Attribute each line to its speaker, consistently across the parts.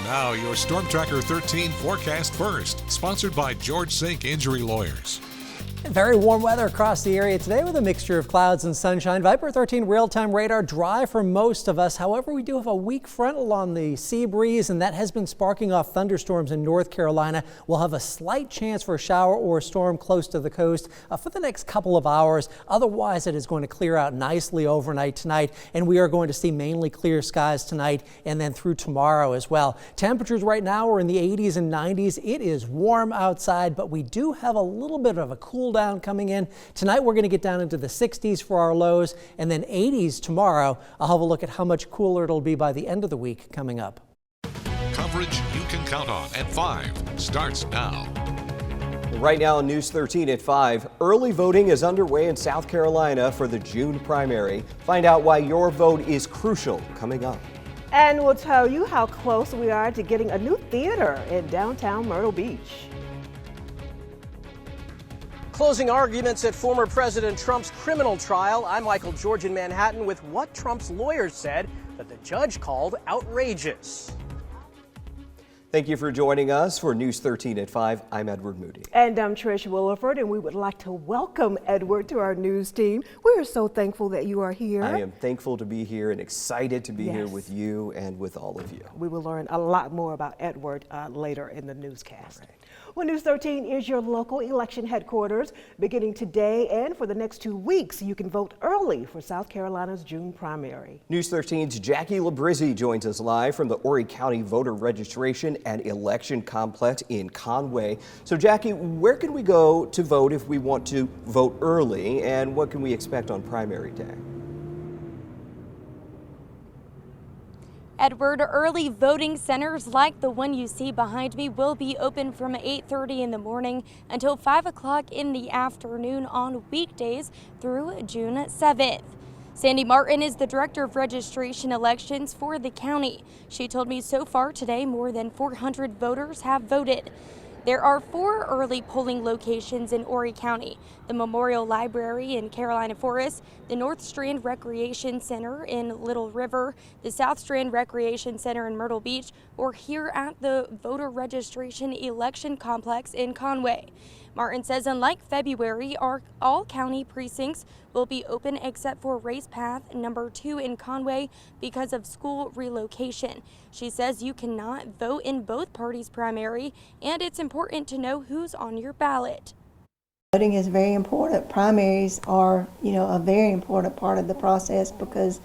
Speaker 1: Now, your Storm Tracker 13 forecast first, sponsored by George Sink Injury Lawyers.
Speaker 2: Very warm weather across the area today with a mixture of clouds and sunshine. Viper 13 real-time radar dry for most of us. However, we do have a weak front along the sea breeze, and that has been sparking off thunderstorms in North Carolina. We'll have a slight chance for a shower or a storm close to the coast for the next couple of hours. Otherwise, it is going to clear out nicely overnight tonight, and we are going to see mainly clear skies tonight and then through tomorrow as well. Temperatures right now are in the 80s and 90s. It is warm outside, but we do have a little bit of a cool down coming in. Tonight we're going to get down into the 60s for our lows and then 80s tomorrow. I'll have a look at how much cooler it'll be by the end of the week coming up.
Speaker 1: Coverage you can count on at 5 starts now.
Speaker 3: Right now on News 13 at 5, early voting is underway in South Carolina for the June primary. Find out why your vote is crucial coming up.
Speaker 4: And we'll tell you how close we are to getting a new theater in downtown Myrtle Beach.
Speaker 5: Closing arguments at former President Trump's criminal trial. I'm Michael George in Manhattan with what Trump's lawyers said that the judge called outrageous.
Speaker 3: Thank you for joining us for News 13 at 5. I'm Edward Moody.
Speaker 4: And I'm Trish Williford, and we would like to welcome Edward to our news team. We are so thankful that you are here.
Speaker 3: I am thankful to be here and excited to be here with you and with all of you.
Speaker 4: We will learn a lot more about Edward later in the newscast. Right. Well, News 13 is your local election headquarters. Beginning today and for the next 2 weeks, you can vote early for South Carolina's June primary.
Speaker 3: News 13's Jackie Labrizzi joins us live from the Horry County Voter Registration and Election Complex in Conway. So, Jackie, where can we go to vote if we want to vote early, and what can we expect on primary day?
Speaker 6: Edward, early voting centers like the one you see behind me will be open from 8:30 in the morning until 5 o'clock in the afternoon on weekdays through June 7th. Sandy Martin is the Director of Registration Elections for the county. She told me so far today more than 400 voters have voted. There are 4 early polling locations in Horry County: the Memorial Library in Carolina Forest, the North Strand Recreation Center in Little River, the South Strand Recreation Center in Myrtle Beach, or here at the Voter Registration Election Complex in Conway. Martin says unlike February, all county precincts will be open except for Race Path number 2 in Conway because of school relocation. She says you cannot vote in both parties' primary, and it's important to know who's on your ballot.
Speaker 7: Voting is very important. Primaries are, a very important part of the process because,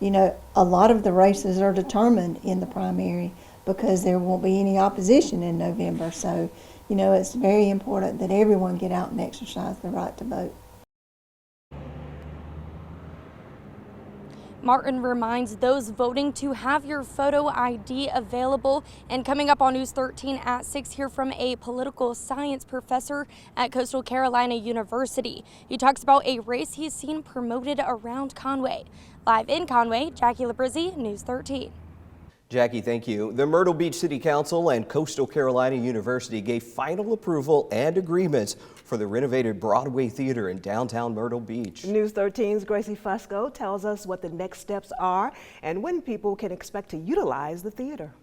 Speaker 7: a lot of the races are determined in the primary because there won't be any opposition in November. So, it's very important that everyone get out and exercise the right to vote.
Speaker 6: Martin reminds those voting to have your photo ID available. And coming up on News 13 at 6, hear from a political science professor at Coastal Carolina University. He talks about a race he's seen promoted around Conway. Live in Conway, Jackie Labrizzi, News 13.
Speaker 3: Jackie, thank you. The Myrtle Beach City Council and Coastal Carolina University gave final approval and agreements for the renovated Broadway Theater in downtown Myrtle Beach.
Speaker 4: News 13's Gracie Fusco tells us what the next steps are and when people can expect to utilize the theater.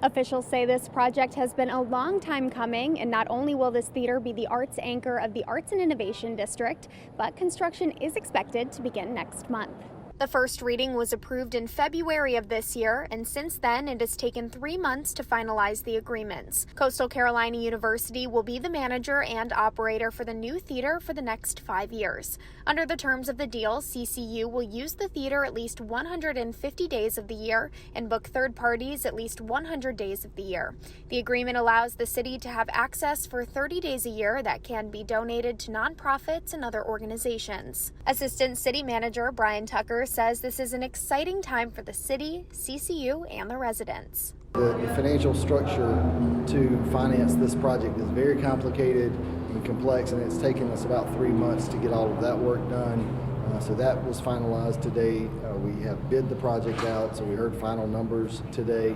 Speaker 8: Officials say this project has been a long time coming, and not only will this theater be the arts anchor of the Arts and Innovation District, but construction is expected to begin next month. The first reading was approved in February of this year, and since then it has taken 3 months to finalize the agreements. Coastal Carolina University will be the manager and operator for the new theater for the next 5 years. Under the terms of the deal, CCU will use the theater at least 150 days of the year and book third parties at least 100 days of the year. The agreement allows the city to have access for 30 days a year that can be donated to nonprofits and other organizations. Assistant City Manager Brian Tucker says this is an exciting time for the city, CCU, and the residents.
Speaker 9: The financial structure to finance this project is very complicated and complex, and it's taken us about 3 months to get all of that work done. So that was finalized today. We have bid the project out, so we heard final numbers today.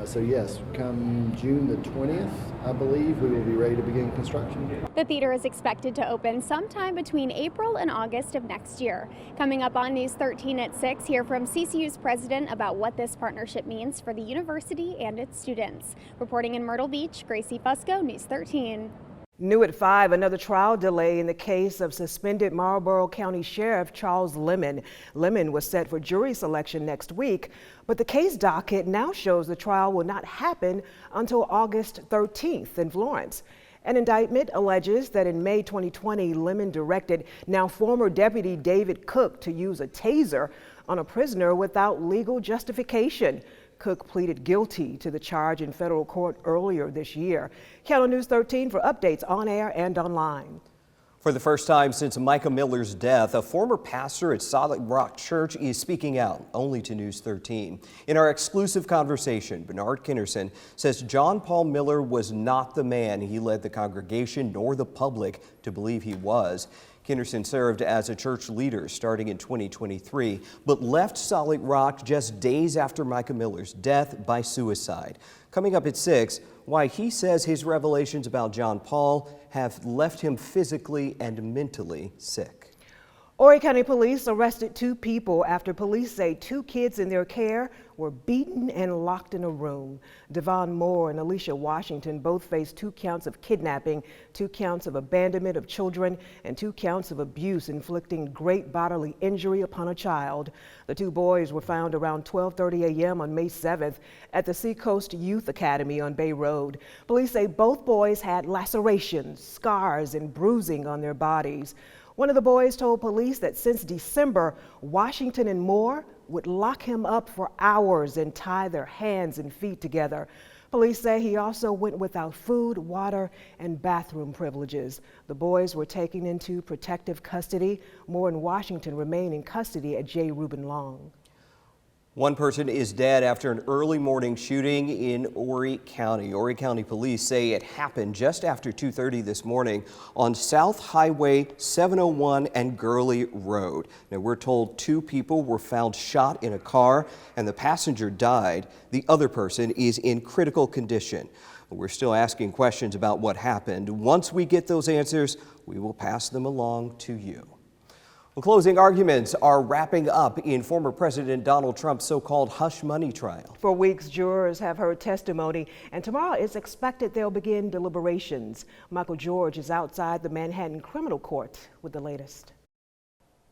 Speaker 9: So yes, come June the 20th, I believe, we will be ready to begin construction.
Speaker 8: The theater is expected to open sometime between April and August of next year. Coming up on News 13 at 6, hear from CCU's president about what this partnership means for the university and its students. Reporting in Myrtle Beach, Gracie Fusco, News 13.
Speaker 4: New at 5, another trial delay in the case of suspended Marlboro County Sheriff Charles Lemon. Lemon was set for jury selection next week, but the case docket now shows the trial will not happen until August 13th in Florence. An indictment alleges that in May 2020, Lemon directed now former Deputy David Cook to use a taser on a prisoner without legal justification. Cook pleaded guilty to the charge in federal court earlier this year. Count on News 13 for updates on air and online.
Speaker 3: For the first time since Micah Miller's death, a former pastor at Solid Rock Church is speaking out, only to News 13. In our exclusive conversation, Bernard Kinnerson says John Paul Miller was not the man he led the congregation nor the public to believe he was. Kinnerson served as a church leader starting in 2023, but left Solid Rock just days after Micah Miller's death by suicide. Coming up at 6, why he says his revelations about John Paul have left him physically and mentally sick.
Speaker 4: Horry County Police arrested 2 people after police say 2 kids in their care were beaten and locked in a room. Devon Moore and Alicia Washington both face 2 counts of kidnapping, 2 counts of abandonment of children, and 2 counts of abuse inflicting great bodily injury upon a child. The 2 boys were found around 12:30 a.m. on May 7th at the Seacoast Youth Academy on Bay Road. Police say both boys had lacerations, scars, and bruising on their bodies. One of the boys told police that since December, Washington and Moore would lock him up for hours and tie their hands and feet together. Police say he also went without food, water, and bathroom privileges. The boys were taken into protective custody. Moore and Washington remain in custody at J. Reuben Long.
Speaker 3: One person is dead after an early morning shooting in Horry County. Horry County police say it happened just after 2:30 this morning on South Highway 701 and Gurley Road. Now, we're told 2 people were found shot in a car and the passenger died. The other person is in critical condition. We're still asking questions about what happened. Once we get those answers, we will pass them along to you. Well, closing arguments are wrapping up in former President Donald Trump's so-called hush money trial.
Speaker 4: For weeks, jurors have heard testimony, and tomorrow it's expected they'll begin deliberations. Michael George is outside the Manhattan Criminal Court with the latest.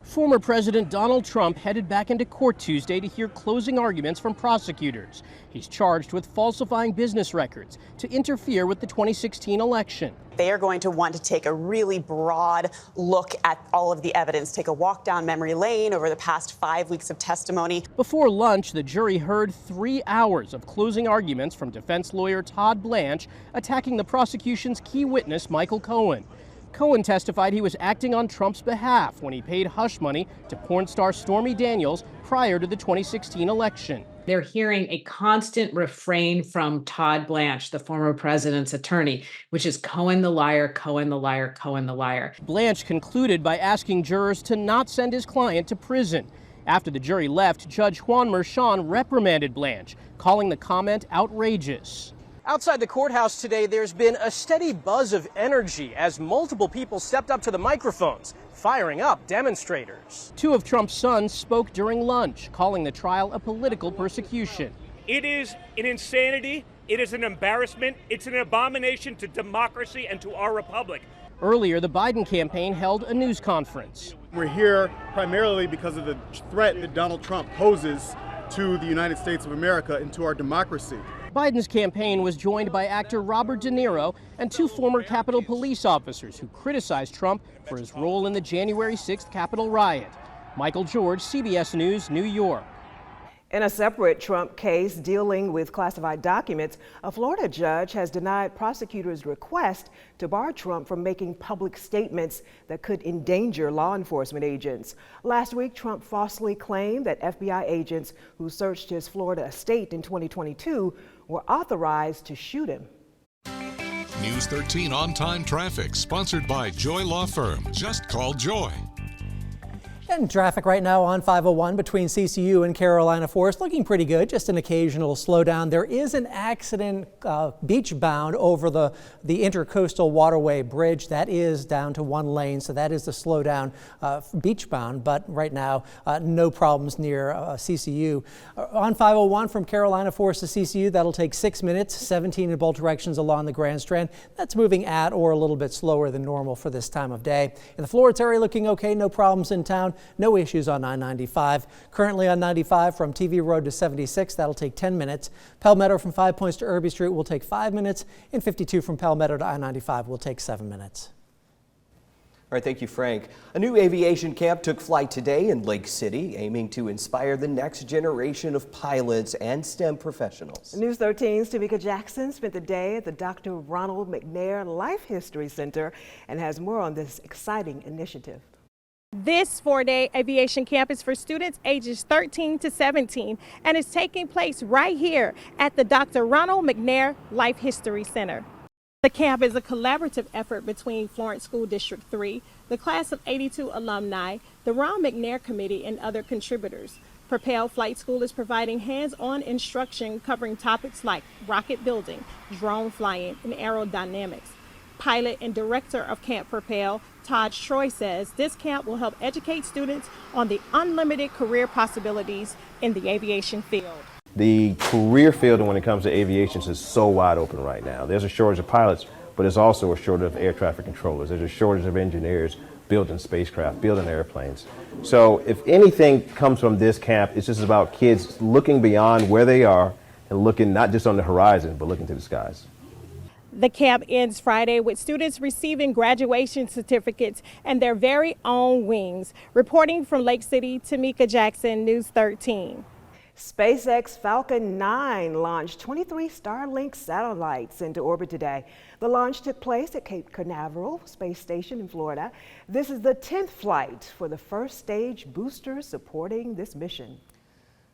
Speaker 5: Former President Donald Trump headed back into court Tuesday to hear closing arguments from prosecutors. He's charged with falsifying business records to interfere with the 2016 election.
Speaker 10: They are going to want to take a really broad look at all of the evidence, take a walk down memory lane over the past 5 weeks of testimony.
Speaker 5: Before lunch, the jury heard 3 hours of closing arguments from defense lawyer Todd Blanche attacking the prosecution's key witness, Michael Cohen. Cohen testified he was acting on Trump's behalf when he paid hush money to porn star Stormy Daniels prior to the 2016 election.
Speaker 11: They're hearing a constant refrain from Todd Blanche, the former president's attorney, which is Cohen the liar, Cohen the liar, Cohen the liar.
Speaker 5: Blanche concluded by asking jurors to not send his client to prison. After the jury left, Judge Juan Merchan reprimanded Blanche, calling the comment outrageous. Outside the courthouse today, there's been a steady buzz of energy as multiple people stepped up to the microphones, firing up demonstrators. 2 of Trump's sons spoke during lunch, calling the trial a political persecution.
Speaker 12: It is an insanity. It is an embarrassment. It's an abomination to democracy and to our republic.
Speaker 5: Earlier, the Biden campaign held a news conference.
Speaker 13: We're here primarily because of the threat that Donald Trump poses to the United States of America and to our democracy.
Speaker 5: Biden's campaign was joined by actor Robert De Niro and 2 former Capitol police officers who criticized Trump for his role in the January 6th Capitol riot. Michael George, CBS News, New York.
Speaker 4: In a separate Trump case dealing with classified documents, a Florida judge has denied prosecutors' request to bar Trump from making public statements that could endanger law enforcement agents. Last week, Trump falsely claimed that FBI agents who searched his Florida estate in 2022 were authorized to shoot him.
Speaker 1: News 13 on-time traffic, sponsored by Joy Law Firm. Just call Joy.
Speaker 2: And traffic right now on 501 between CCU and Carolina Forest looking pretty good, just an occasional slowdown. There is an accident beach bound over the Intercoastal Waterway Bridge. That is down to one lane, so that is the slowdown beach bound, but right now no problems near CCU. On 501 from Carolina Forest to CCU, that'll take 6 minutes, 17 in both directions along the Grand Strand. That's moving at or a little bit slower than normal for this time of day. In the Florence area looking okay, no problems in town. No issues on I-95. Currently on 95 from TV Road to 76, that'll take 10 minutes. Palmetto from 5 Points to Irby Street will take 5 minutes, and 52 from Palmetto to I-95 will take 7 minutes.
Speaker 3: All right, thank you, Frank. A new aviation camp took flight today in Lake City, aiming to inspire the next generation of pilots and STEM professionals.
Speaker 4: News 13's Tamika Jackson spent the day at the Dr. Ronald McNair Life History Center and has more on this exciting initiative.
Speaker 14: This 4-day aviation camp is for students ages 13 to 17 and is taking place right here at the Dr. Ronald McNair Life History Center. The camp is a collaborative effort between Florence School District 3, the class of 82 alumni, the Ron McNair Committee, and other contributors. Propel Flight School is providing hands-on instruction covering topics like rocket building, drone flying, and aerodynamics. Pilot and director of Camp Propel, Todd Troy, says this camp will help educate students on the unlimited career possibilities in the aviation field.
Speaker 15: The career field when it comes to aviation is so wide open right now. There's a shortage of pilots, but there's also a shortage of air traffic controllers. There's a shortage of engineers building spacecraft, building airplanes. So if anything comes from this camp, it's just about kids looking beyond where they are and looking not just on the horizon, but looking to the skies.
Speaker 14: The camp ends Friday with students receiving graduation certificates and their very own wings. Reporting from Lake City, Tamika Jackson, News 13.
Speaker 4: SpaceX Falcon 9 launched 23 Starlink satellites into orbit today. The launch took place at Cape Canaveral Space Station in Florida. This is the 10th flight for the first stage boosters supporting this mission.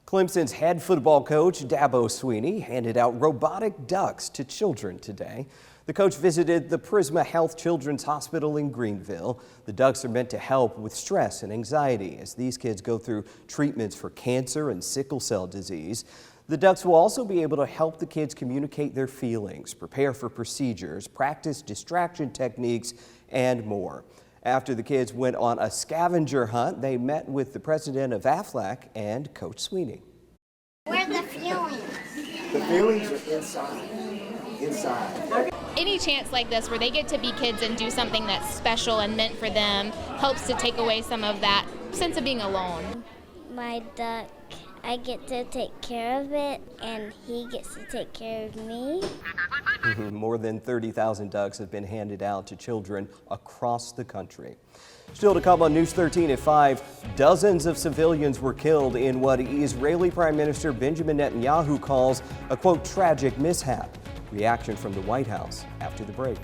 Speaker 3: Clemson's head football coach, Dabo Sweeney, handed out robotic ducks to children today. The coach visited the Prisma Health Children's Hospital in Greenville. The ducks are meant to help with stress and anxiety as these kids go through treatments for cancer and sickle cell disease. The ducks will also be able to help the kids communicate their feelings, prepare for procedures, practice distraction techniques, and more. After the kids went on a scavenger hunt, they met with the president of AFLAC and Coach Sweeney.
Speaker 16: Where are the feelings?
Speaker 17: The feelings are inside.
Speaker 18: Any chance like this where they get to be kids and do something that's special and meant for them helps to take away some of that sense of being alone.
Speaker 16: My duck, I get to take care of it, and he gets to take care of me.
Speaker 3: More than 30,000 ducks have been handed out to children across the country. Still to come on News 13 at 5, dozens of civilians were killed in what Israeli Prime Minister Benjamin Netanyahu calls a, quote, tragic mishap. Reaction from the White House after the break.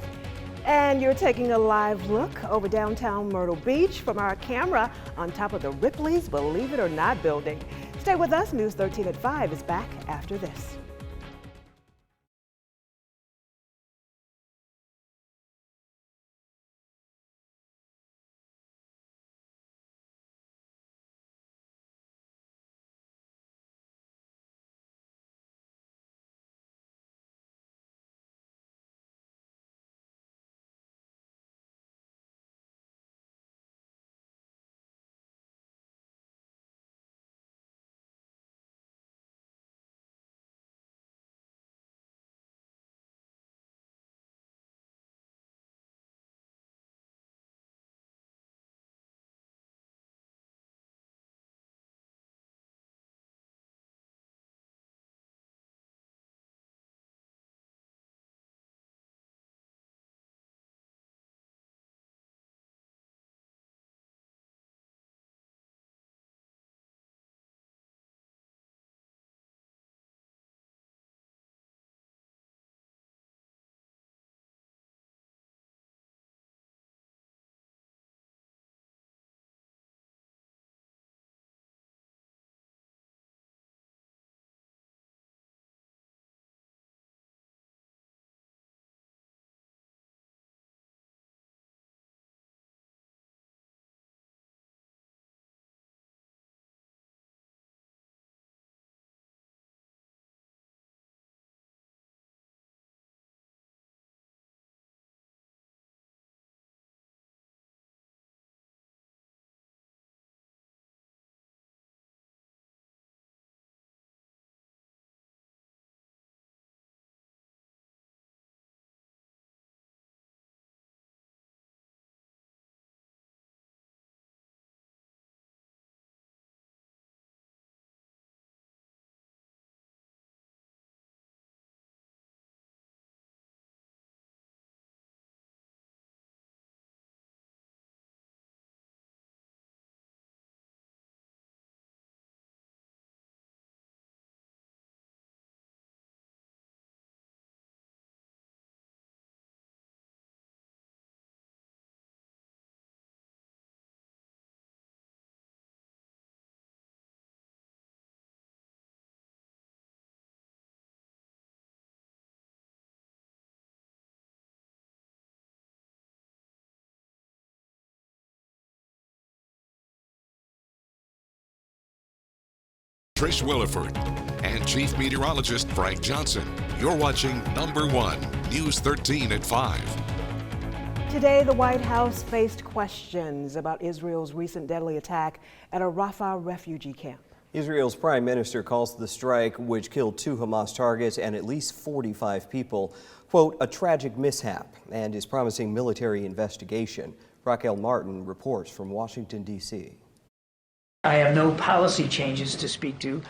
Speaker 4: And you're taking a live look over downtown Myrtle Beach from our camera on top of the Ripley's Believe It or Not building. Stay with us. News 13 at 5 is back after this.
Speaker 1: Trish Williford, and Chief Meteorologist Frank Johnson. You're watching Number 1, News 13 at 5.
Speaker 4: Today, the White House faced questions about Israel's recent deadly attack at a Rafah refugee camp.
Speaker 3: Israel's prime minister calls the strike, which killed 2 Hamas targets and at least 45 people, quote, a tragic mishap, and is promising military investigation. Raquel Martin reports from Washington, D.C.
Speaker 19: I have no policy changes to speak to.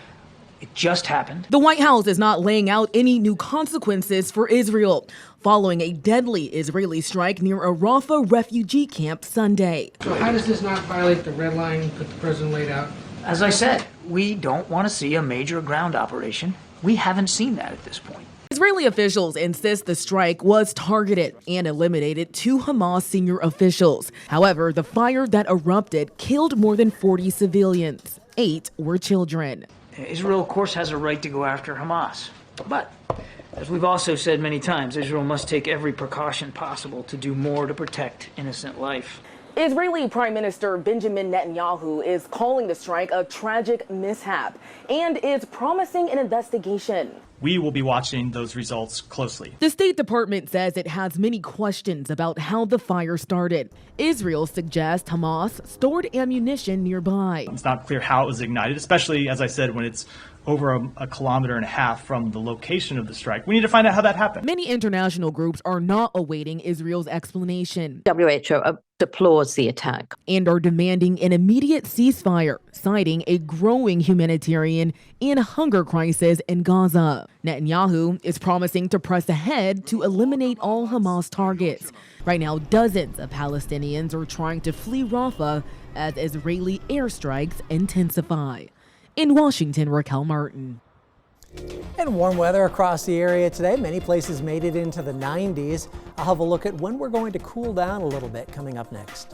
Speaker 19: It just happened.
Speaker 20: The White House is not laying out any new consequences for Israel following a deadly Israeli strike near a Rafah refugee camp Sunday.
Speaker 21: So how does this not violate the red line that the president laid out?
Speaker 19: As I said, we don't want to see a major ground operation. We haven't seen that at this point.
Speaker 20: Israeli officials insist the strike was targeted and eliminated 2 Hamas senior officials. However, the fire that erupted killed more than 40 civilians. 8 were children.
Speaker 19: Israel, of course, has a right to go after Hamas. But, as we've also said many times, Israel must take every precaution possible to do more to protect innocent life.
Speaker 20: Israeli Prime Minister Benjamin Netanyahu is calling the strike a tragic mishap and is promising an investigation.
Speaker 22: We will be watching those results closely.
Speaker 20: The State Department says it has many questions about how the fire started. Israel suggests Hamas stored ammunition nearby.
Speaker 22: It's not clear how it was ignited, especially, as I said, when it's over a kilometer and a half from the location of the strike. We need to find out how that happened.
Speaker 20: Many international groups are not awaiting Israel's explanation.
Speaker 23: WHO deplores the attack
Speaker 20: and are demanding an immediate ceasefire, citing a growing humanitarian and hunger crisis in Gaza. Netanyahu is promising to press ahead to eliminate all Hamas targets. Right now, dozens of Palestinians are trying to flee Rafah as Israeli airstrikes intensify. In Washington, Raquel Martin.
Speaker 2: And warm weather across the area today. Many places made it into the 90s. I'll have a look at when we're going to cool down a little bit coming up next.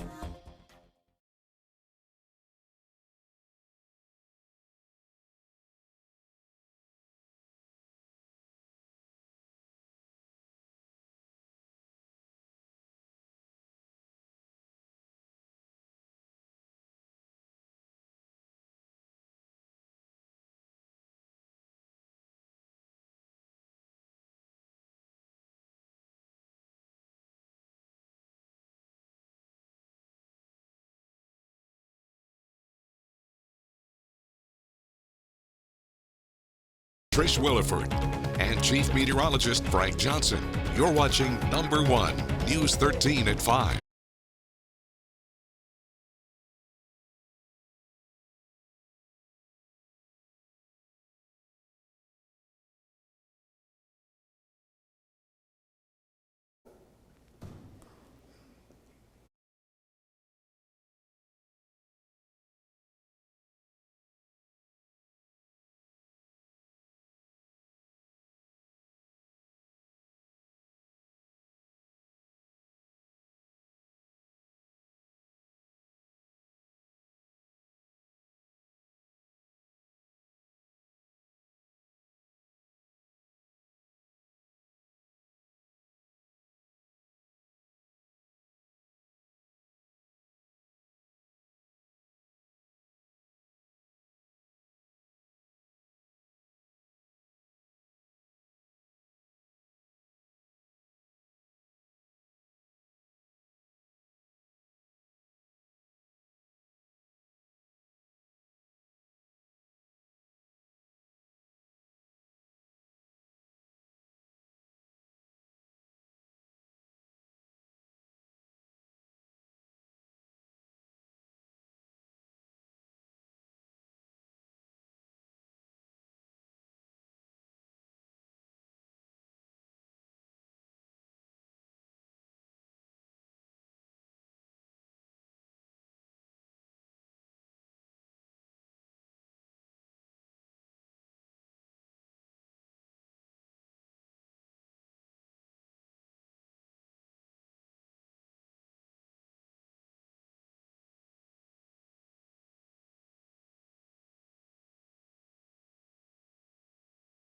Speaker 1: Trish Williford, and Chief Meteorologist Frank Johnson. You're watching Number 1, News 13 at 5.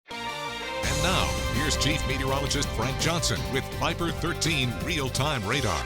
Speaker 1: And now, here's Chief Meteorologist Frank Johnson with Viper 13 real-time radar.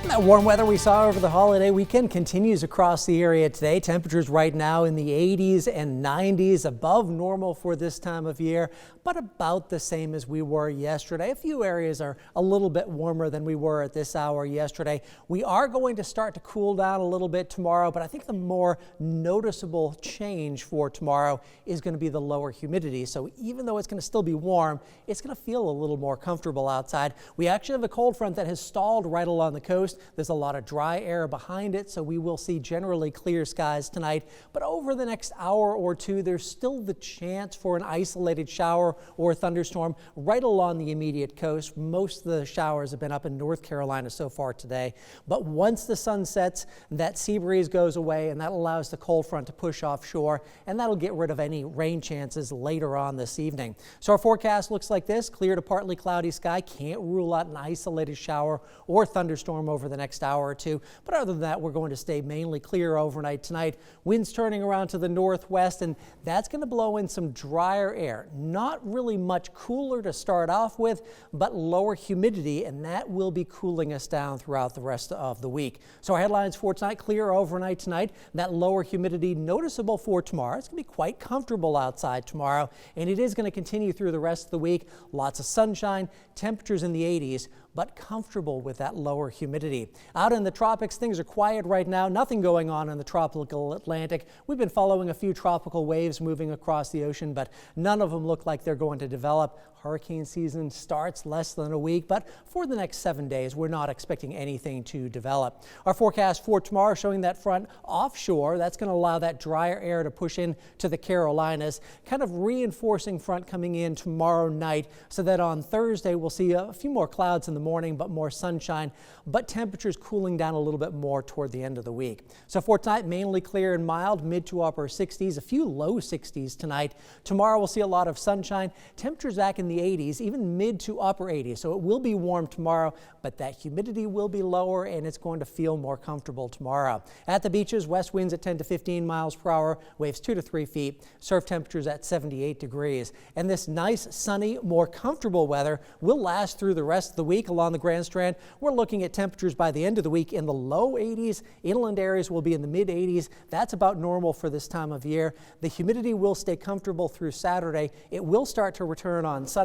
Speaker 2: That warm weather we saw over the holiday weekend continues across the area today. Temperatures right now in the 80s and 90s, above normal for this time of year, but about the same as we were yesterday. A few areas are a little bit warmer than we were at this hour yesterday. We are going to start to cool down a little bit tomorrow, but I think the more noticeable change for tomorrow is going to be the lower humidity. So even though it's going to still be warm, it's going to feel a little more comfortable outside. We actually have a cold front that has stalled right along the coast. There's a lot of dry air behind it, so we will see generally clear skies tonight. But over the next hour or two, there's still the chance for an isolated shower or thunderstorm right along the immediate coast. Most of the showers have been up in North Carolina so far today. But once the sun sets, that sea breeze goes away, and that allows the cold front to push offshore, and that'll get rid of any rain chances later on this evening. So our forecast looks like this: clear to partly cloudy sky. Can't rule out an isolated shower or thunderstorm over the next hour or two. But other than that, we're going to stay mainly clear overnight tonight. Winds turning around to the northwest, and that's going to blow in some drier air. Not really much cooler to start off with, but lower humidity, and that will be cooling us down throughout the rest of the week. So our headlines for tonight: clear overnight tonight. That lower humidity noticeable for tomorrow. It's going to be quite comfortable outside tomorrow, and it is going to continue through the rest of the week. Lots of sunshine, temperatures in the 80s, but comfortable with that lower humidity. Out in the tropics, things are quiet right now. Nothing going on in the tropical Atlantic. We've been following a few tropical waves moving across the ocean, but none of them look like they're going to develop. Hurricane season starts less than a week, but for the next 7 days, we're not expecting anything to develop. Our forecast for tomorrow showing that front offshore. That's going to allow that drier air to push in to the Carolinas, kind of reinforcing front coming in tomorrow night, so that on Thursday we'll see a few more clouds in the morning, but more sunshine, but temperatures cooling down a little bit more toward the end of the week. So for tonight, mainly clear and mild, mid to upper 60s, a few low 60s tonight. Tomorrow we'll see a lot of sunshine, temperatures back in the 80s, even mid to upper 80s. So it will be warm tomorrow, but that humidity will be lower, and it's going to feel more comfortable tomorrow. At the beaches, west winds at 10 to 15 miles per hour, waves 2 to 3 feet, surf temperatures at 78 degrees. And this nice, sunny, more comfortable weather will last through the rest of the week along the Grand Strand. We're looking at temperatures by the end of the week in the low 80s. Inland areas will be in the mid 80s. That's about normal for this time of year. The humidity will stay comfortable through Saturday. It will start to return on Sunday.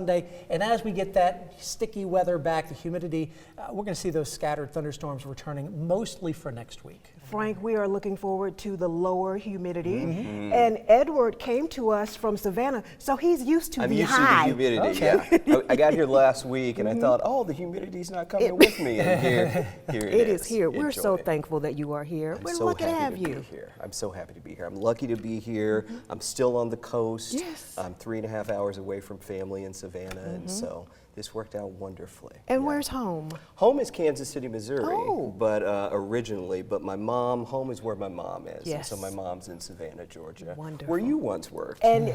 Speaker 2: And as we get that sticky weather back, the humidity, we're going to see those scattered thunderstorms returning mostly for next week.
Speaker 4: Frank, we are looking forward to the lower humidity. And Edward came to us from Savannah, so he's used to the high.
Speaker 3: I'm used to the humidity, yeah. I got here last week and I thought, oh, the humidity's not coming with me. And here it is.
Speaker 4: Here. We're so thankful that you are here. We're lucky to have you.
Speaker 3: I'm so happy to be here. I'm lucky to be here. I'm still on the coast.
Speaker 4: Yes.
Speaker 3: I'm 3.5 hours away from family in Savannah, and so this worked out wonderfully.
Speaker 4: And where's home?
Speaker 3: Home is Kansas City, Missouri,
Speaker 4: Oh.
Speaker 3: but originally, but home is where my mom is.
Speaker 4: Yes.
Speaker 3: And so my mom's in Savannah, Georgia,
Speaker 4: Wonderful.
Speaker 3: where you once worked.
Speaker 4: And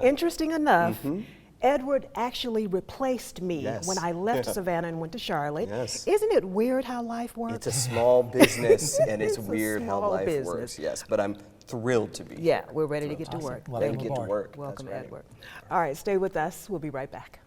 Speaker 4: interesting enough, Edward actually replaced me when I left Savannah and went to Charlotte.
Speaker 3: Yes.
Speaker 4: Isn't it weird how life works?
Speaker 3: It's a small business, and it's weird how
Speaker 4: small
Speaker 3: life
Speaker 4: business.
Speaker 3: works. Yes, but I'm thrilled to be here.
Speaker 4: Yeah, we're ready to get to work.
Speaker 3: Ready to get to work.
Speaker 4: Welcome,
Speaker 3: That's right.
Speaker 4: Edward. All right, stay with us. We'll be right back.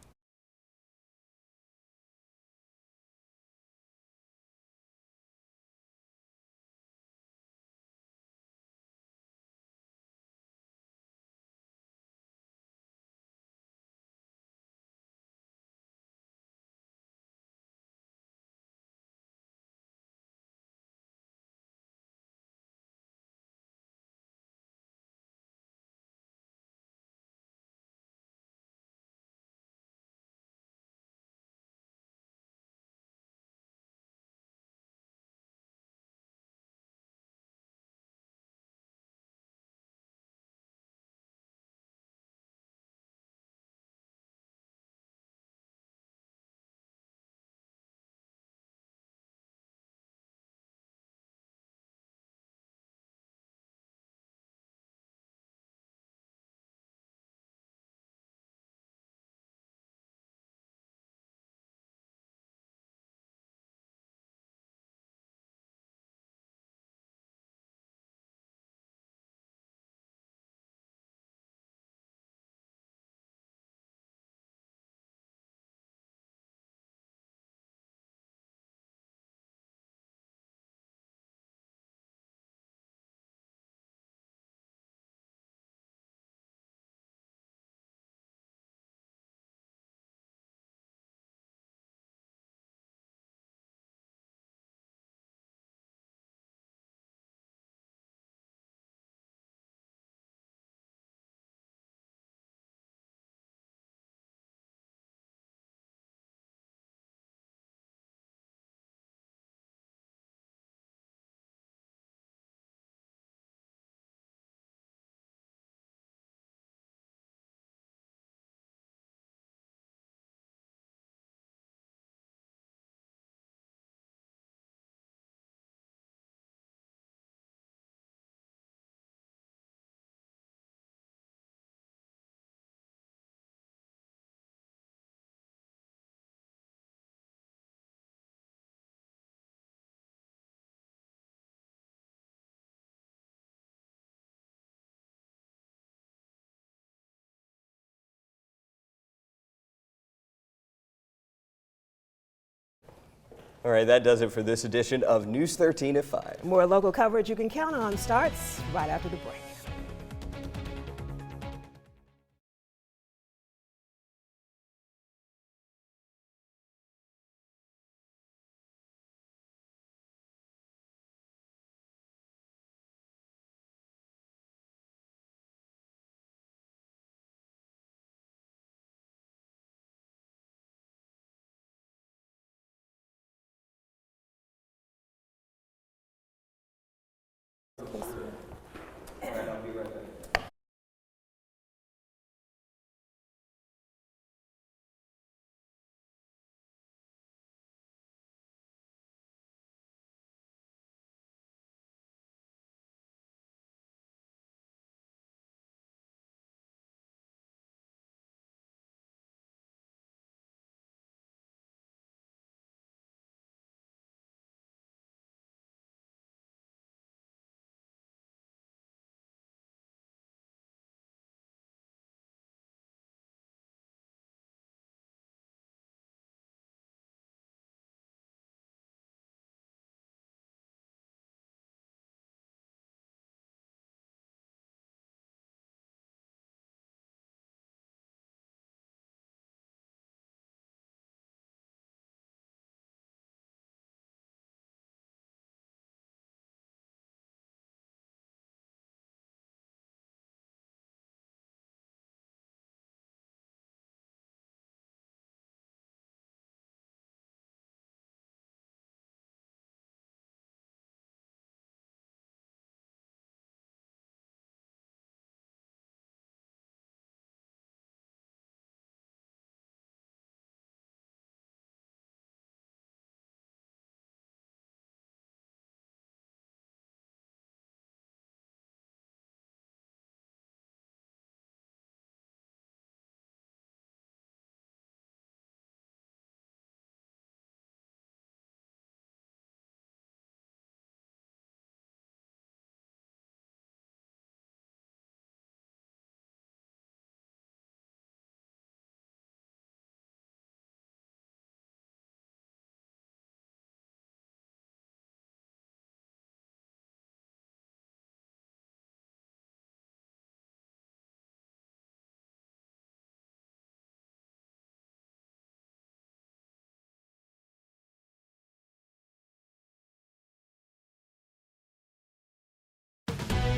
Speaker 3: All right, that does it for this edition of News 13 at 5.
Speaker 4: More local coverage you can count on starts right after the break.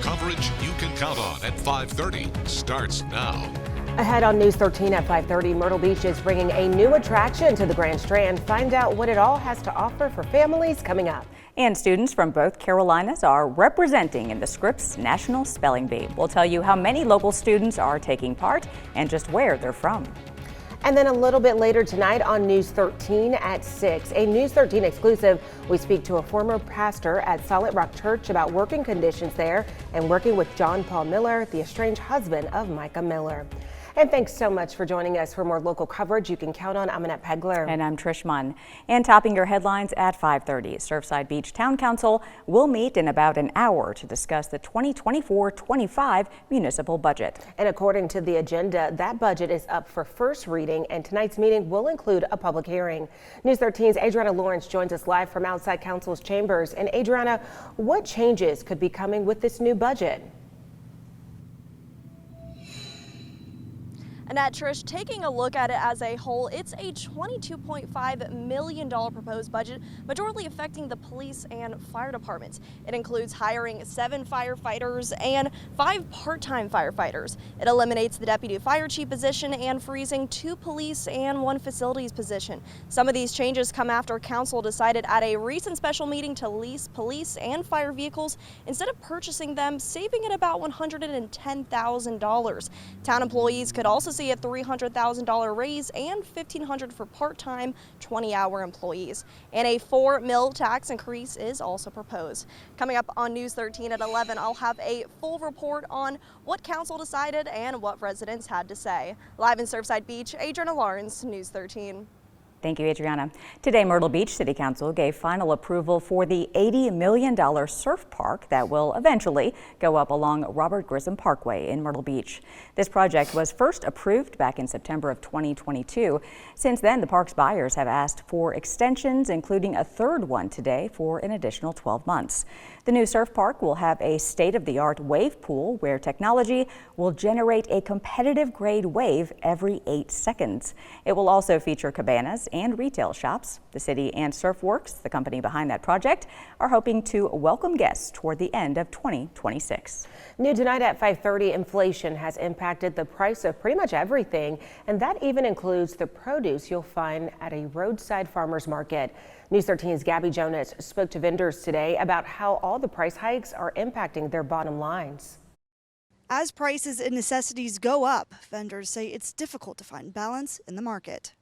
Speaker 1: Coverage you can count on at 5:30 starts now.
Speaker 4: Ahead on News 13 at 5:30, Myrtle Beach is bringing a new attraction to the Grand Strand. Find out what it all has to offer for families coming up.
Speaker 6: And students from both Carolinas are representing in the Scripps National Spelling Bee. We'll tell you how many local students are taking part and just where they're from.
Speaker 4: And then a little bit later tonight on News 13 at 6, a News 13 exclusive, we speak to a former pastor at Solid Rock Church about working conditions there and working with John Paul Miller, the estranged husband of Micah Miller. And thanks so much for joining us. For more local coverage you can count on, I'm Annette Pegler.
Speaker 6: And I'm Trish Munn. And topping your headlines at 5:30, Surfside Beach Town Council will meet in about an hour to discuss the 2024-25 municipal budget.
Speaker 4: And according to the agenda, that budget is up for first reading, and tonight's meeting will include a public hearing. News 13's Adriana Lawrence joins us live from outside Council's chambers. And Adriana, what changes could be coming with this new budget?
Speaker 7: Annette, Trish, taking a look at it as a whole, it's a $22.5 million proposed budget, majorly affecting the police and fire departments. It includes hiring 7 firefighters and 5 part-time firefighters. It eliminates the deputy fire chief position and freezing 2 police and 1 facilities position. Some of these changes come after council decided at a recent special meeting to lease police and fire vehicles instead of purchasing them, saving it about $110,000. Town employees could also see a $300,000 raise and $1,500 for part-time 20-hour employees. And a 4 mil tax increase is also proposed. Coming up on News 13 at 11, I'll have a full report on what council decided and what residents had to say. Live in Surfside Beach, Adriana Lawrence, News 13.
Speaker 6: Thank you, Adriana. Today, Myrtle Beach City Council gave final approval for the $80 million surf park that will eventually go up along Robert Grissom Parkway in Myrtle Beach. This project was first approved back in September of 2022. Since then, the park's buyers have asked for extensions, including a third one today for an additional 12 months. The new surf park will have a state-of-the-art wave pool where technology will generate a competitive grade wave every 8 seconds. It will also feature cabanas and retail shops. The city and Surfworks, the company behind that project, are hoping to welcome guests toward the end of 2026.
Speaker 8: New tonight at 5:30, inflation has impacted the price of pretty much everything, and that even includes the produce you'll find at a roadside farmer's market. News 13's Gabby Jonas spoke to vendors today about how all the price hikes are impacting their bottom lines.
Speaker 9: As prices and necessities go up, vendors say it's difficult to find balance in the market.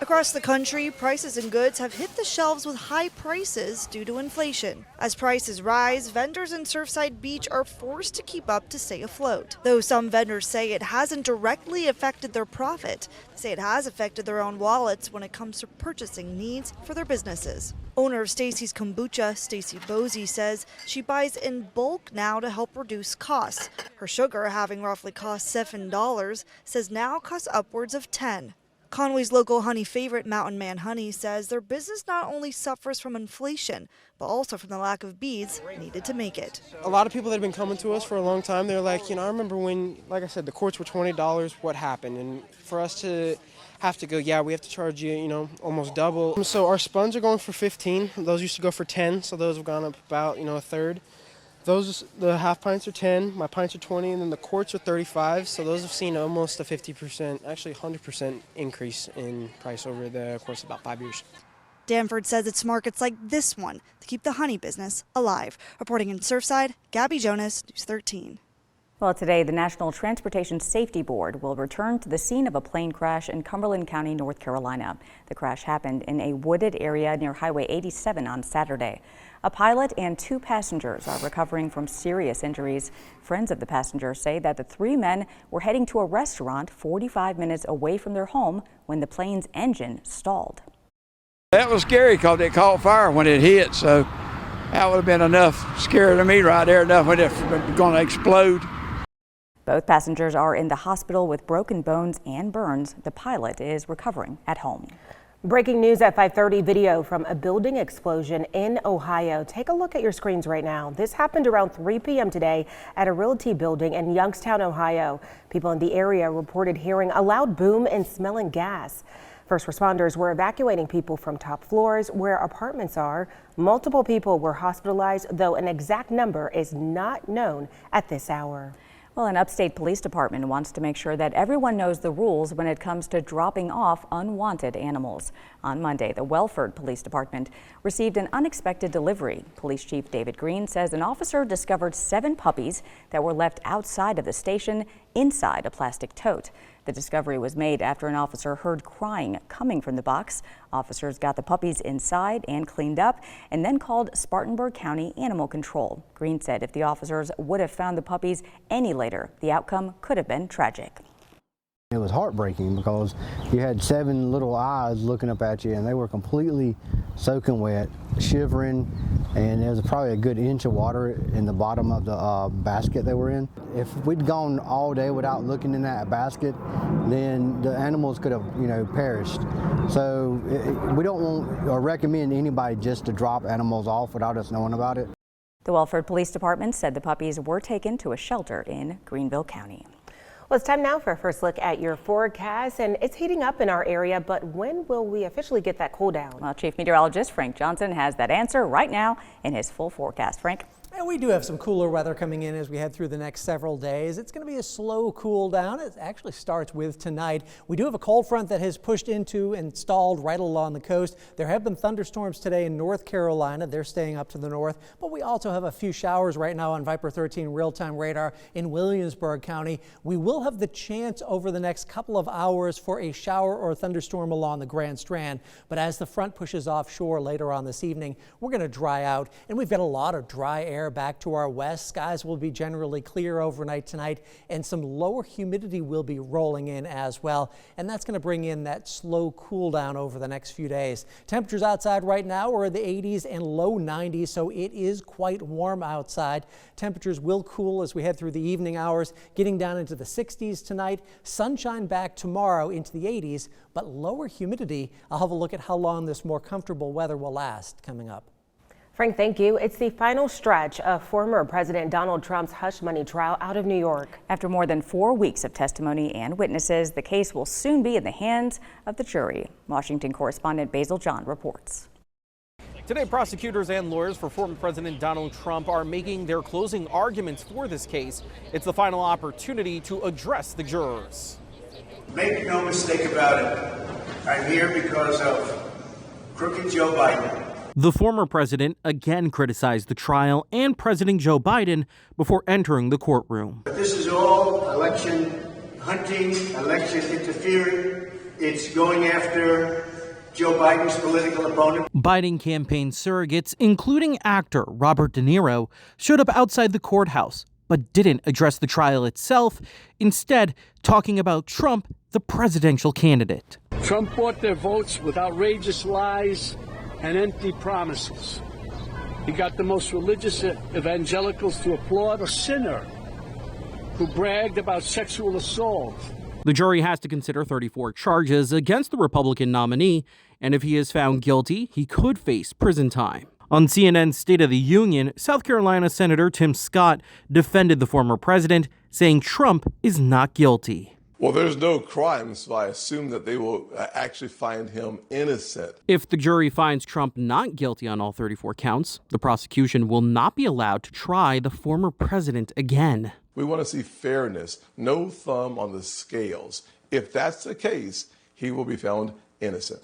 Speaker 9: Across the country, prices and goods have hit the shelves with high prices due to inflation. As prices rise, vendors in Surfside Beach are forced to keep up to stay afloat. Though some vendors say it hasn't directly affected their profit, they say it has affected their own wallets when it comes to purchasing needs for their businesses. Owner of Stacy's Kombucha, Stacy Bozy, says she buys in bulk now to help reduce costs. Her sugar, having roughly cost $7, says now costs upwards of $10. Conway's local honey favorite, Mountain Man Honey, says their business not only suffers from inflation, but also from the lack of beads needed to make it.
Speaker 10: A lot of people that have been coming to us for a long time, they're like, I remember when, like I said, the quarts were $20, what happened? And for us to have to go, we have to charge you, almost double. So our sponge are going for 15. Those used to go for 10, so those have gone up about, a third. The half pints are 10, my pints are 20, and then the quarts are 35. So those have seen almost a 50%, actually 100% increase in price over the course of about 5 years.
Speaker 9: Danford says it's markets like this one to keep the honey business alive. Reporting in Surfside, Gabby Jonas, News 13.
Speaker 6: Well, today, the National Transportation Safety Board will return to the scene of a plane crash in Cumberland County, North Carolina. The crash happened in a wooded area near Highway 87 on Saturday. A pilot and 2 passengers are recovering from serious injuries. Friends of the passengers say that the 3 men were heading to a restaurant 45 minutes away from their home when the plane's engine stalled.
Speaker 24: That was scary because it caught fire when it hit, so that would have been enough scary to me right there, enough when it's going to explode.
Speaker 6: Both passengers are in the hospital with broken bones and burns. The pilot is recovering at home.
Speaker 8: Breaking news at 5:30, video from a building explosion in Ohio. Take a look at your screens right now. This happened around 3 p.m. today at a realty building in Youngstown, Ohio. People in the area reported hearing a loud boom and smelling gas. First responders were evacuating people from top floors where apartments are. Multiple people were hospitalized, though an exact number is not known at this hour.
Speaker 6: Well, an upstate police department wants to make sure that everyone knows the rules when it comes to dropping off unwanted animals. On Monday, the Welford Police Department received an unexpected delivery. Police Chief David Green says an officer discovered 7 puppies that were left outside of the station inside a plastic tote. The discovery was made after an officer heard crying coming from the box. Officers got the puppies inside and cleaned up and then called Spartanburg County Animal Control. Green said if the officers would have found the puppies any later, the outcome could have been tragic.
Speaker 25: It was heartbreaking because you had 7 little eyes looking up at you and they were completely soaking wet, shivering, and there was probably a good inch of water in the bottom of the basket they were in. If we'd gone all day without looking in that basket, then the animals could have, perished. So we don't want or recommend anybody just to drop animals off without us knowing about it.
Speaker 6: The Welford Police Department said the puppies were taken to a shelter in Greenville County.
Speaker 8: Well, it's time now for a first look at your forecast, and it's heating up in our area, but when will we officially get that cool down?
Speaker 6: Well, Chief Meteorologist Frank Johnson has that answer right now in his full forecast. Frank?
Speaker 2: And we do have some cooler weather coming in as we head through the next several days. It's going to be a slow cool down. It actually starts with tonight. We do have a cold front that has pushed into and stalled right along the coast. There have been thunderstorms today in North Carolina. They're staying up to the north, but we also have a few showers right now on Viper 13 real-time radar in Williamsburg County. We will have the chance over the next couple of hours for a shower or thunderstorm along the Grand Strand. But as the front pushes offshore later on this evening, we're going to dry out, and we've got a lot of dry air air. Back to our west, skies will be generally clear overnight tonight, and some lower humidity will be rolling in as well. And that's going to bring in that slow cool down over the next few days. Temperatures outside right now are in the 80s and low 90s, so it is quite warm outside. Temperatures will cool as we head through the evening hours, getting down into the 60s tonight. Sunshine back tomorrow into the 80s, but lower humidity. I'll have a look at how long this more comfortable weather will last coming up.
Speaker 8: Frank, thank you. It's the final stretch of former President Donald Trump's hush money trial out of New York.
Speaker 6: After more than 4 weeks of testimony and witnesses, the case will soon be in the hands of the jury. Washington correspondent Basil John reports.
Speaker 5: Today, prosecutors and lawyers for former President Donald Trump are making their closing arguments for this case. It's the final opportunity to address the jurors.
Speaker 17: Make no mistake about it. I'm here because of crooked Joe Biden.
Speaker 5: The former president again criticized the trial and President Joe Biden before entering the courtroom.
Speaker 17: But this is all election hunting, election interfering. It's going after Joe Biden's political opponent.
Speaker 5: Biden campaign surrogates, including actor Robert De Niro, showed up outside the courthouse, but didn't address the trial itself, instead talking about Trump, the presidential candidate.
Speaker 11: Trump bought their votes with outrageous lies and empty promises. He got the most religious evangelicals to applaud a sinner who bragged about sexual assault.
Speaker 5: The jury has to consider 34 charges against the Republican nominee, and if he is found guilty, he could face prison time. On CNN's State of the Union, South Carolina Senator Tim Scott defended the former president, saying Trump is not guilty.
Speaker 12: Well, there's no crime, so I assume that they will actually find him innocent.
Speaker 5: If the jury finds Trump not guilty on all 34 counts, the prosecution will not be allowed to try the former president again.
Speaker 12: We want to see fairness, no thumb on the scales. If that's the case, he will be found innocent.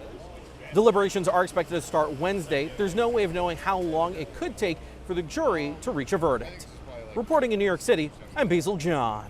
Speaker 5: Deliberations are expected to start Wednesday. There's no way of knowing how long it could take for the jury to reach a verdict. Reporting in New York City, I'm Basil John.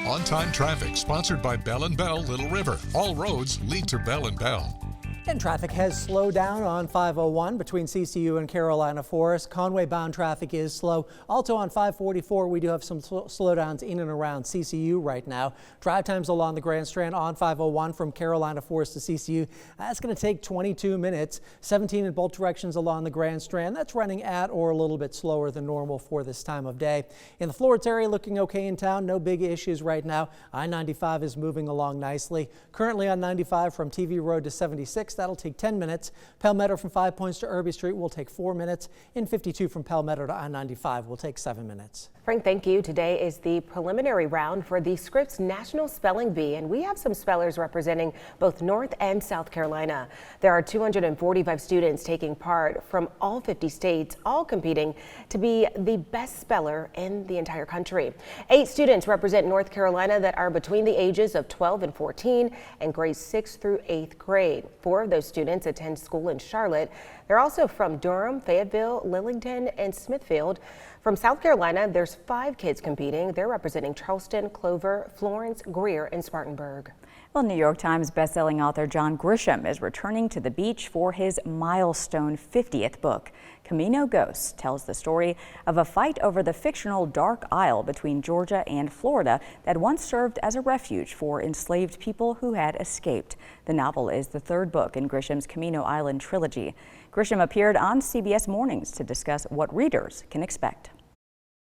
Speaker 1: On-time traffic sponsored by Bell & Bell Little River. All roads lead to Bell & Bell.
Speaker 2: And traffic has slowed down on 501 between CCU and Carolina Forest. Conway bound traffic is slow. Also on 544, we do have some slowdowns in and around CCU right now. Drive times along the Grand Strand on 501 from Carolina Forest to CCU. That's going to take 22 minutes. 17 in both directions along the Grand Strand. That's running at or a little bit slower than normal for this time of day. In the Florence area, looking okay in town. No big issues right now. I-95 is moving along nicely. Currently on 95 from TV Road to 76. That'll take 10 minutes. Palmetto from 5 Points to Irby Street will take 4 minutes. In 52 from Palmetto to I-95 will take 7 minutes.
Speaker 8: Frank, thank you. Today is the preliminary round for the Scripps National Spelling Bee, and we have some spellers representing both North and South Carolina. There are 245 students taking part from all 50 states, all competing to be the best speller in the entire country. 8 students represent North Carolina that are between the ages of 12 and 14 and grades 6th through 8th grade. 4 of those students attend school in Charlotte. They're also from Durham, Fayetteville, Lillington, and Smithfield. From South Carolina, there's 5 kids competing. They're representing Charleston, Clover, Florence, Greer, and Spartanburg.
Speaker 6: Well, New York Times bestselling author John Grisham is returning to the beach for his milestone 50th book. Camino Ghosts tells the story of a fight over the fictional Dark Isle between Georgia and Florida that once served as a refuge for enslaved people who had escaped. The novel is the 3rd book in Grisham's Camino Island trilogy. Grisham appeared on CBS Mornings to discuss what readers can expect.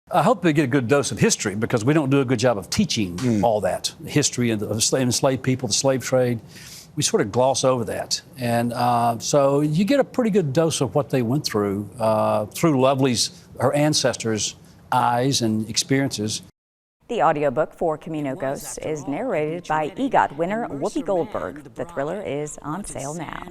Speaker 13: I hope they get a good dose of history, because we don't do a good job of teaching all that history of enslaved people, the slave trade. We sort of gloss over that. And so you get a pretty good dose of what they went through Lovely's, her ancestors' eyes and experiences.
Speaker 6: The audiobook for Camino Ghosts is narrated by EGOT winner Whoopi Goldberg. The thriller is on sale now.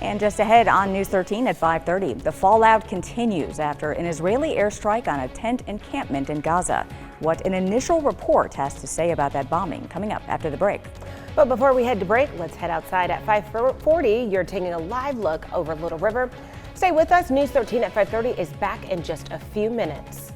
Speaker 6: And just ahead on News 13 at 5:30, the fallout continues after an Israeli airstrike on a tent encampment in Gaza. What an initial report has to say about that bombing, coming up after the break.
Speaker 8: But before we head to break, let's head outside at 5:40. You're taking a live look over Little River. Stay with us. News 13 at 5:30 is back in just a few minutes.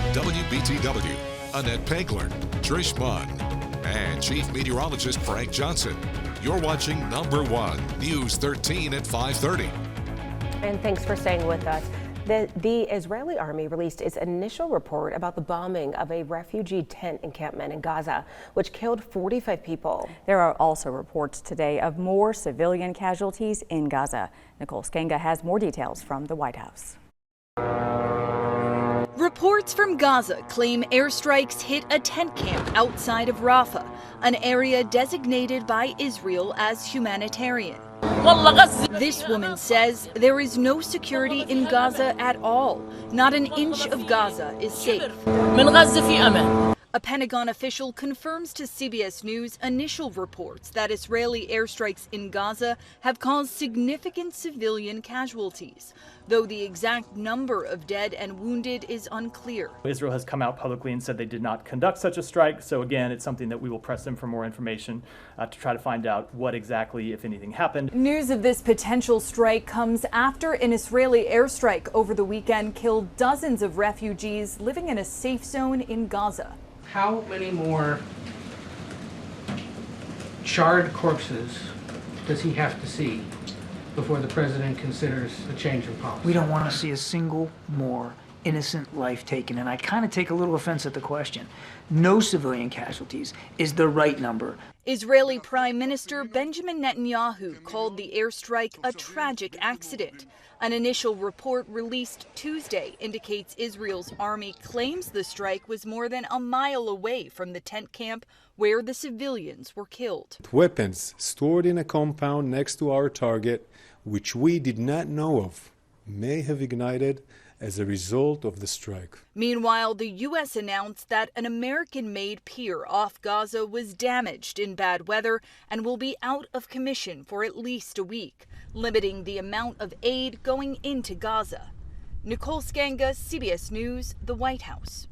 Speaker 1: From WBTW, Annette Pankler, Trish Munn, and Chief Meteorologist Frank Johnson. You're watching Number 1 News 13 at 5:30.
Speaker 8: And thanks for staying with us. The Israeli army released its initial report about the bombing of a refugee tent encampment in Gaza, which killed 45 people.
Speaker 6: There are also reports today of more civilian casualties in Gaza. Nicole Skenga has more details from the White House.
Speaker 14: Reports from Gaza claim airstrikes hit a tent camp outside of Rafah, an area designated by Israel as humanitarian. This woman says there is no security in Gaza at all. Not an inch of Gaza is safe. A Pentagon official confirms to CBS News initial reports that Israeli airstrikes in Gaza have caused significant civilian casualties, though the exact number of dead and wounded is unclear.
Speaker 22: Israel has come out publicly and said they did not conduct such a strike, so again, it's something that we will press them for more information to try to find out what exactly, if anything, happened.
Speaker 14: News of this potential strike comes after an Israeli airstrike over the weekend killed dozens of refugees living in a safe zone in Gaza.
Speaker 15: How many more charred corpses does he have to see before the president considers a change in policy?
Speaker 19: We don't want to see a single more innocent life taken, and I kind of take a little offense at the question. No civilian casualties is the right number.
Speaker 14: Israeli Prime Minister Benjamin Netanyahu called the airstrike a tragic accident. An initial report released Tuesday indicates Israel's army claims the strike was more than a mile away from the tent camp where the civilians were killed.
Speaker 16: Weapons stored in a compound next to our target, which we did not know of, may have ignited as a result of the strike.
Speaker 14: Meanwhile, the U.S. announced that an American-made pier off Gaza was damaged in bad weather and will be out of commission for at least a week, limiting the amount of aid going into Gaza. Nicole Skenga, CBS News, the White House.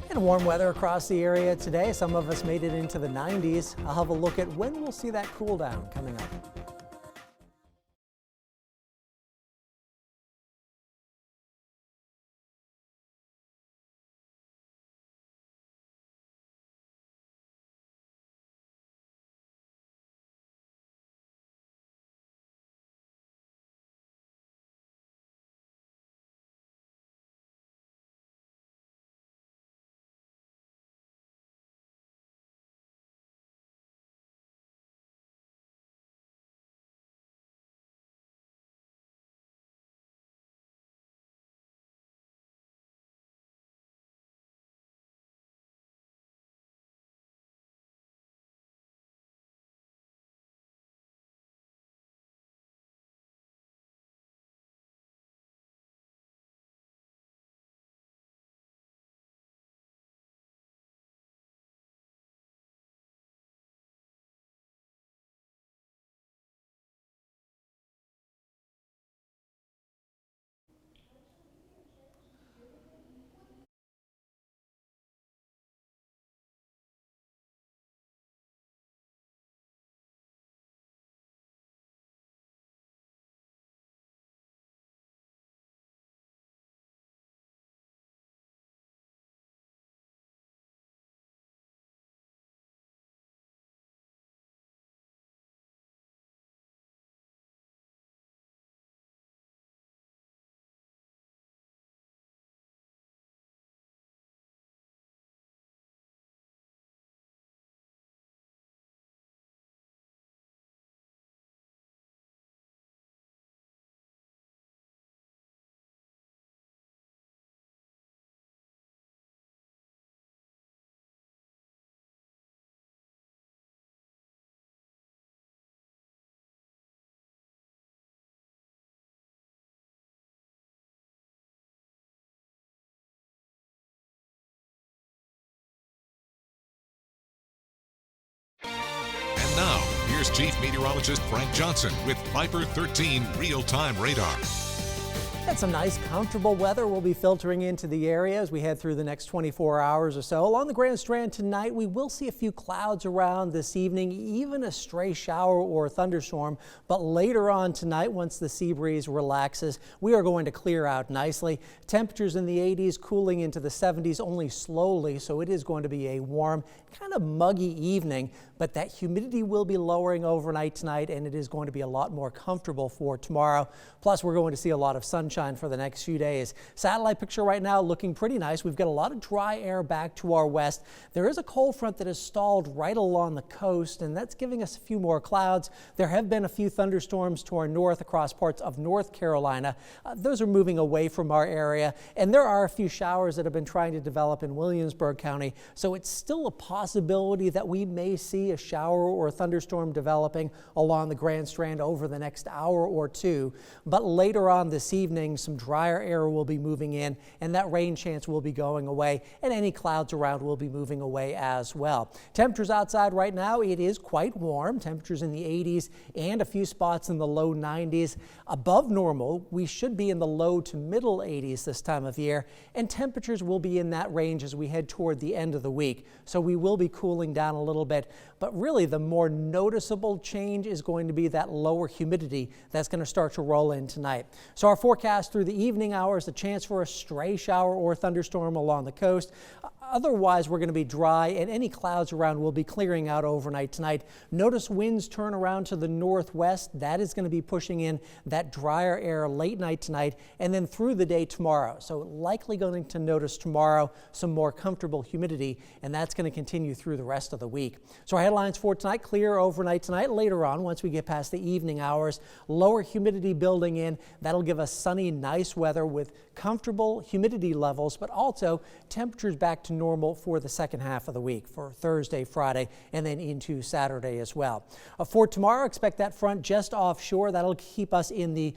Speaker 2: And warm weather across the area today. Some of us made it into the 90s. I'll have a look at when we'll see that cool down coming up.
Speaker 1: And now, here's Chief Meteorologist Frank Johnson with Viper 13 real-time radar.
Speaker 2: And some nice, comfortable weather will be filtering into the area as we head through the next 24 hours or so. Along the Grand Strand tonight, we will see a few clouds around this evening, even a stray shower or thunderstorm. But later on tonight, once the sea breeze relaxes, we are going to clear out nicely. Temperatures in the 80s, cooling into the 70s only slowly, so it is going to be a warm, kind of muggy evening. But that humidity will be lowering overnight tonight, and it is going to be a lot more comfortable for tomorrow. Plus, we're going to see a lot of sunshine for the next few days. Satellite picture right now looking pretty nice. We've got a lot of dry air back to our west. There is a cold front that is stalled right along the coast, and that's giving us a few more clouds. There have been a few thunderstorms to our north across parts of North Carolina. Those are moving away from our area, and there are a few showers that have been trying to develop in Williamsburg County, so it's still a possibility that we may see a shower or a thunderstorm developing along the Grand Strand over the next hour or two. But later on this evening, some drier air will be moving in, and that rain chance will be going away, and any clouds around will be moving away as well. Temperatures outside right now, it is quite warm. Temperatures in the 80s and a few spots in the low 90s. Above normal, we should be in the low to middle 80s this time of year, and temperatures will be in that range as we head toward the end of the week. So we will be cooling down a little bit, but really the more noticeable change is going to be that lower humidity that's going to start to roll in tonight. So our forecast through the evening hours, the chance for a stray shower or thunderstorm along the coast. Otherwise, we're going to be dry, and any clouds around will be clearing out overnight tonight. Notice winds turn around to the northwest. That is going to be pushing in that drier air late night tonight and then through the day tomorrow. So likely going to notice tomorrow some more comfortable humidity, and that's going to continue through the rest of the week. So our headlines for tonight: clear overnight tonight. Later on, once we get past the evening hours, lower humidity building in. That'll give us sunny, nice weather with comfortable humidity levels, but also temperatures back to normal for the second half of the week, for Thursday, Friday, and then into Saturday as well. For tomorrow, expect that front just offshore. That'll keep us in the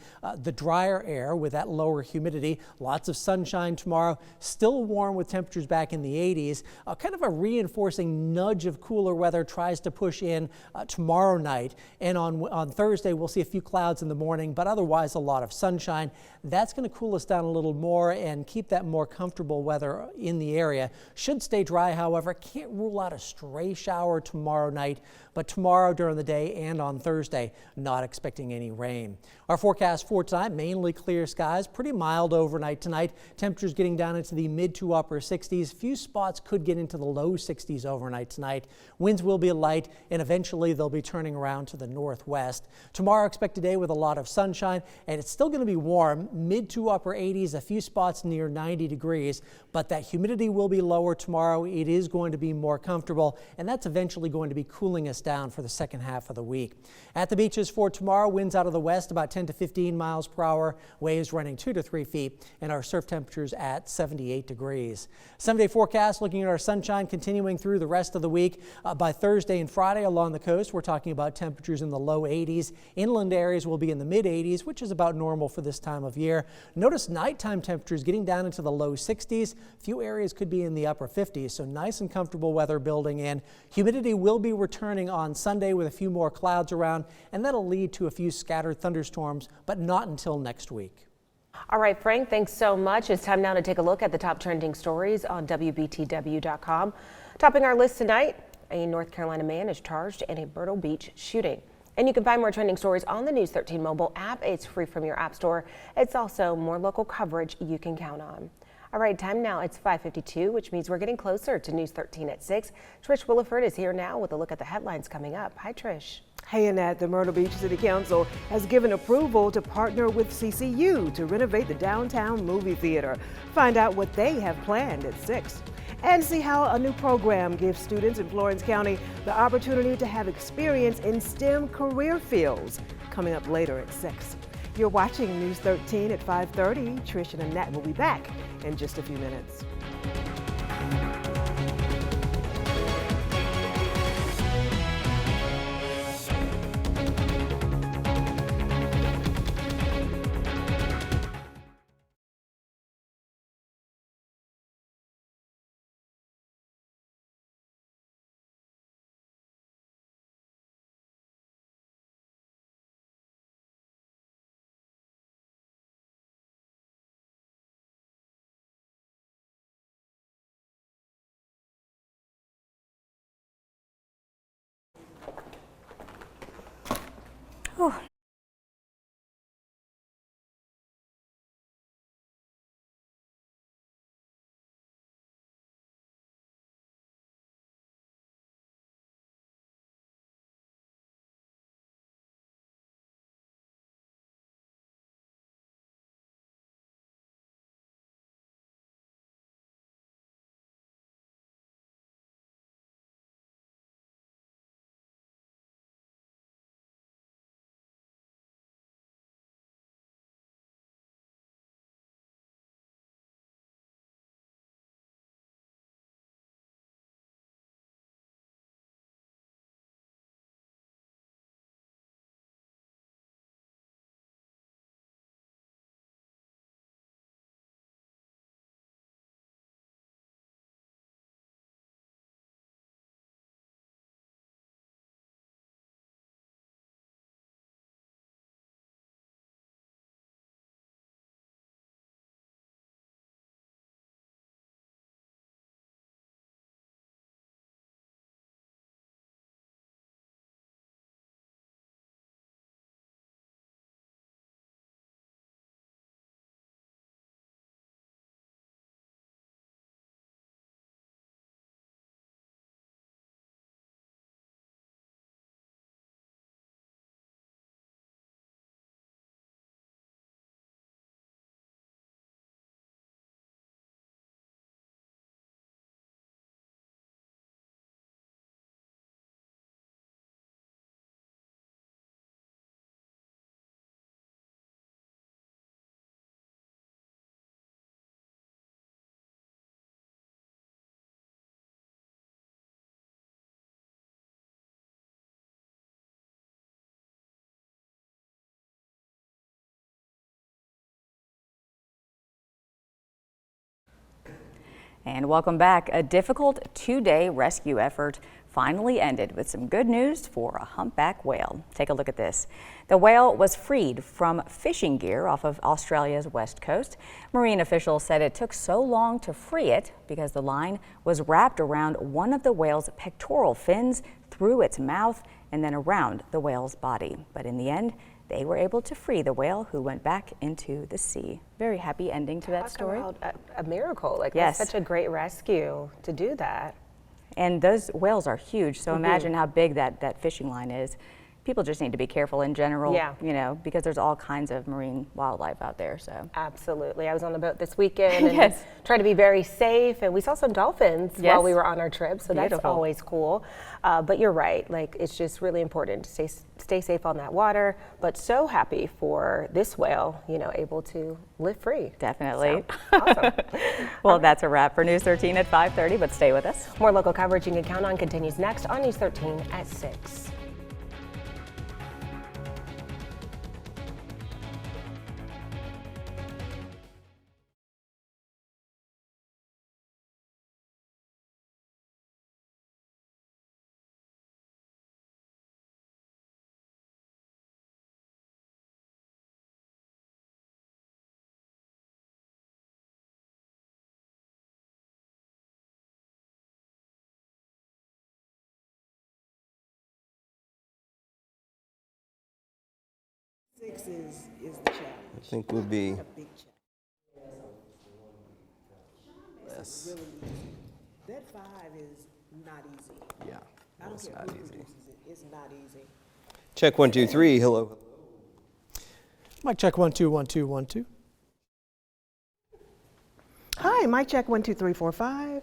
Speaker 2: drier air with that lower humidity. Lots of sunshine tomorrow. Still warm with temperatures back in the 80s. Kind of a reinforcing nudge of cooler weather tries to push in tomorrow night. And on Thursday, we'll see a few clouds in the morning, but otherwise a lot of sunshine. That's going to cool us down a little more and keep that more comfortable weather in the area. Should stay dry, however. Can't rule out a stray shower tomorrow night, but tomorrow during the day and on Thursday, not expecting any rain. Our forecast for tonight: mainly clear skies, pretty mild overnight tonight. Temperatures getting down into the mid to upper 60s. Few spots could get into the low 60s overnight tonight. Winds will be light, and eventually they'll be turning around to the northwest. Tomorrow, expect a day with a lot of sunshine, and it's still going to be warm, mid to upper 80s, a few spots near 90 degrees, but that humidity will be lower tomorrow. It is going to be more comfortable, and that's eventually going to be cooling us down for the second half of the week. At the beaches for tomorrow, winds out of the west about 10 to 15 miles per hour, waves running 2 to 3 feet, and our surf temperatures at 78 degrees. 7-day forecast looking at our sunshine continuing through the rest of the week. By Thursday and Friday along the coast, we're talking about temperatures in the low 80s. Inland areas will be in the mid 80s, which is about normal for this time of year. Notice nighttime temperatures getting down into the low 60s. Few areas could be in the upper 50s, so nice and comfortable weather building in. Humidity will be returning on Sunday with a few more clouds around, and that'll lead to a few scattered thunderstorms, but not until next week.
Speaker 8: All right, Frank, thanks so much. It's time now to take a look at the top trending stories on WBTW.com. Topping our list tonight, a North Carolina man is charged in a Myrtle Beach shooting. And you can find more trending stories on the News 13 mobile app. It's free from your app store. It's also more local coverage you can count on. All right, time now, it's 5:52, which means we're getting closer to News 13 at 6. Trish Williford is here now with a look at the headlines coming up. Hi, Trish.
Speaker 4: Hey, Annette, the Myrtle Beach City Council has given approval to partner with CCU to renovate the downtown movie theater. Find out what they have planned at 6. And see how a new program gives students in Florence County the opportunity to have experience in STEM career fields. Coming up later at 6. You're watching News 13 at 5:30. Trish and Annette will be back in just a few minutes.
Speaker 6: Whew. And welcome back. A difficult 2-day rescue effort finally ended with some good news for a humpback whale. Take a look at this. The whale was freed from fishing gear off of Australia's west coast. Marine officials said it took so long to free it because the line was wrapped around one of the whale's pectoral fins, through its mouth, and then around the whale's body. But in the end, they were able to free the whale, who went back into the sea. Very happy ending to that story.
Speaker 8: Talk about a miracle. Like,
Speaker 6: yes.
Speaker 8: That's such a great rescue to do that.
Speaker 6: And those whales are huge, so imagine how big that fishing line is. People just need to be careful in general, you know, because there's all kinds of marine wildlife out there. So
Speaker 8: absolutely. I was on the boat this weekend and tried to be very safe, and we saw some dolphins while we were on our trip, so that's always cool. But you're right, like, it's just really important to stay safe on that water, but so happy for this whale, you know, able to live free.
Speaker 6: Definitely.
Speaker 8: So, awesome.
Speaker 6: Well, that's a wrap for News 13 at 5:30, but stay with us.
Speaker 8: More local coverage you can count on continues next on News 13 at 6.
Speaker 4: Six is the challenge.
Speaker 3: I think would be
Speaker 4: A big challenge.
Speaker 3: this.
Speaker 4: Really easy. That 5 is not easy.
Speaker 3: Yeah,
Speaker 4: I don't
Speaker 3: it's
Speaker 4: care
Speaker 3: not
Speaker 4: who
Speaker 3: easy.
Speaker 4: produces it. It's not easy.
Speaker 3: Check 1, 2, 3. Hello.
Speaker 18: Mic check 1 2 1 2 1 2.
Speaker 4: Hi, mic check 1 2 3 4 5.